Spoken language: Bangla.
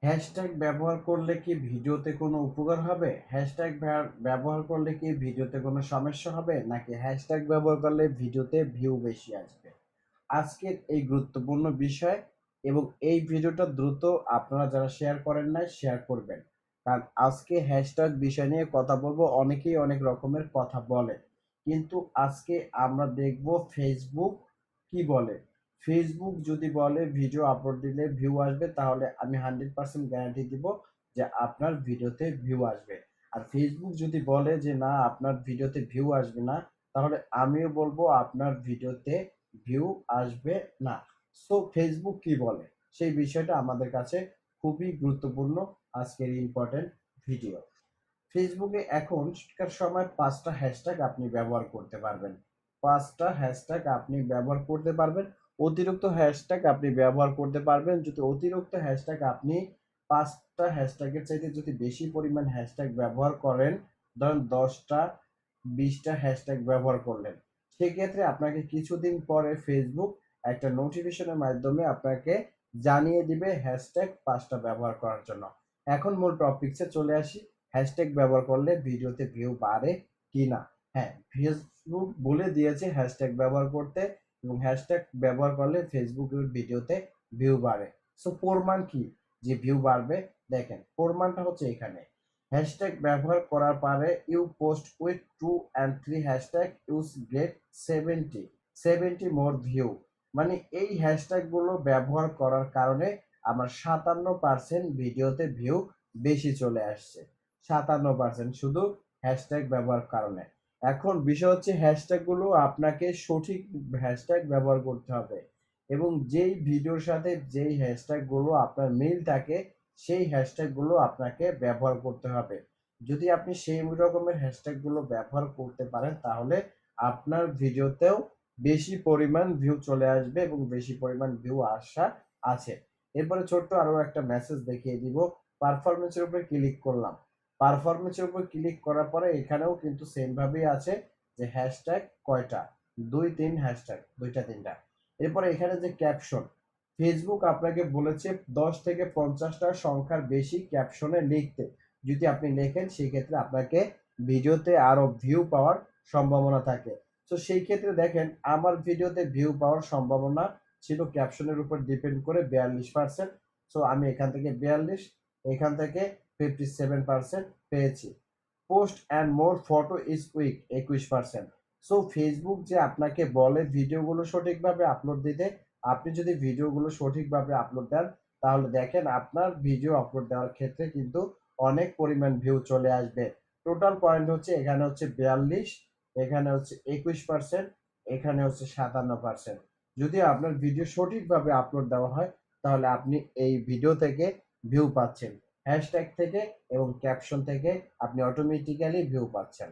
হ্যাশট্যাগ ব্যবহার করলে কি ভিডিওতে কোনো উপকার হবে? হ্যাশট্যাগ ব্যবহার করলে কি ভিডিওতে কোনো সমস্যা হবে? নাকি হ্যাশট্যাগ ব্যবহার করলে ভিডিওতে ভিউ বেশি আসবে? আজকের এই গুরুত্বপূর্ণ বিষয় এবং এই ভিডিওটা দ্রুত আপনারা যারা শেয়ার করেন নাই শেয়ার করবেন। কারণ আজকে হ্যাশট্যাগ বিষয় নিয়ে কথা বলবো। অনেকেই অনেক রকমের কথা বলে। কিন্তু আজকে আমরা দেখব ফেসবুক কি বলে। ফেসবুক যদি বলে ভিডিও আপলোড দিলে ভিউ আসবে তাহলে আমি 100% গ্যারান্টি দিব যে আপনার ভিডিওতে ভিউ আসবে। আর ফেসবুক যদি বলে যে না আপনার ভিডিওতে ভিউ আসবে না তাহলে আমিও বলবো আপনার ভিডিওতে ভিউ আসবে না। সো ফেসবুক কি বলে সেই বিষয়টা আমাদের কাছে খুবই গুরুত্বপূর্ণ আজকের ইম্পর্টেন্ট ভিডিও। ফেসবুকে এখনকার সময় ৫টা হ্যাশট্যাগ আপনি ব্যবহার করতে পারবেন। ৫টা হ্যাশট্যাগ আপনি ব্যবহার করতে পারবেন। অতিরিক্ত হ্যাশট্যাগ আপনি ব্যবহার করতে পারবেন। যদি অতিরিক্ত হ্যাশট্যাগ আপনি ৫টা হ্যাশট্যাগের চাইতে যদি বেশি পরিমাণ হ্যাশট্যাগ ব্যবহার করেন, ধরেন ১০টা ২০টা হ্যাশট্যাগ ব্যবহার করলেন। সেক্ষেত্রে আপনাকে কিছুদিন পরে ফেসবুক একটা নোটিফিকেশনের মাধ্যমে আপনাকে জানিয়ে দিবে হ্যাশট্যাগ ৫টা ব্যবহার করার জন্য। এখন মূল টপিকসে চলে আসি। হ্যাশট্যাগ ব্যবহার করলে ভিডিওতে ভিউ বাড়ে কিনা? হ্যাঁ, ফেসবুক বলে দিয়েছে হ্যাশট্যাগ ব্যবহার করতে এবং হ্যাশট্যাগ ব্যবহার করলে ফেসবুকের ভিডিওতে ভিউ বাড়ে। সো প্রমাণ কি যে ভিউ বাড়বে? দেখেন প্রমাণটা হচ্ছে এখানে। হ্যাশট্যাগ ব্যবহার করার পরে you post with 2 and 3 hashtag use get 70 more view. মানে এই হ্যাশট্যাগ গুলো ব্যবহার করার কারণে আমার 57% ভিডিওতে ভিউ বেশি চলে আসছে। 57% শুধু হ্যাশট্যাগ ব্যবহার কারণে। এখন বিষয় হচ্ছে হ্যাশট্যাগ গুলো আপনাকে সঠিক হ্যাশট্যাগ ব্যবহার করতে হবে এবং যেই ভিডিওর সাথে যেই হ্যাশট্যাগ গুলো আপনার মিল থাকে সেই হ্যাশট্যাগ গুলো আপনাকে ব্যবহার করতে হবে। যদি আপনি সেই রকমের হ্যাশট্যাগ গুলো ব্যবহার করতে পারেন তাহলে আপনার ভিডিওতেও বেশি পরিমাণ ভিউ চলে আসবে এবং বেশি পরিমাণ ভিউ আসা আছে। এরপরে ছোট্ট আরো একটা মেসেজ দেখিয়ে দিব। পারফরম্যান্স এর উপরে ক্লিক করলাম। পারফরম্যান্স এর উপর ক্লিক করার পরে এখানেও কিন্তু সেম ভাবেই আছে যে হ্যাশট্যাগ কয়টা? ২-৩ হ্যাশট্যাগ ২টা ৩টা। এরপরে এখানে যে ক্যাপশন, ফেসবুক আপনাকে বলেছে ১০ থেকে ৫০ টা সংখ্যার বেশি ক্যাপশনে লিখতে। যদি আপনি লেখেন সেই ক্ষেত্রে আপনাকে ভিডিওতে আরো ভিউ পাওয়ার সম্ভাবনা থাকে। তো সেই ক্ষেত্রে দেখেন আমার ভিডিওতে ভিউ পাওয়ার সম্ভাবনা ছিল ক্যাপশনের উপর ডিপেন্ড করে ৪২%। সো আমি এখান থেকে ৪২, এখান থেকে 57% পেয়েছি। Post and more photo is weak ২১%। So Facebook যে আপনাকে বলে ভিডিওগুলো সঠিকভাবে আপলোড দিতে, আপনি যদি ভিডিওগুলো সঠিকভাবে আপলোড দেন তাহলে দেখেন আপনার ভিডিও আপলোড দেওয়ার ক্ষেত্রে কিন্তু অনেক পরিমাণ ভিউ চলে আসবে। টোটাল পয়েন্ট হচ্ছে এখানে হচ্ছে ৪২, এখানে হচ্ছে ২১%, এখানে হচ্ছে ৫৭%। যদি আপনার ভিডিও সঠিকভাবে আপলোড দেওয়া হয় তাহলে আপনি এই ভিডিও থেকে ভিউ পাচ্ছেন। হ্যাশট্যাগ থেকে এবং ক্যাপশন থেকে আপনি অটোমেটিক্যালি ভিউ পাচ্ছেন।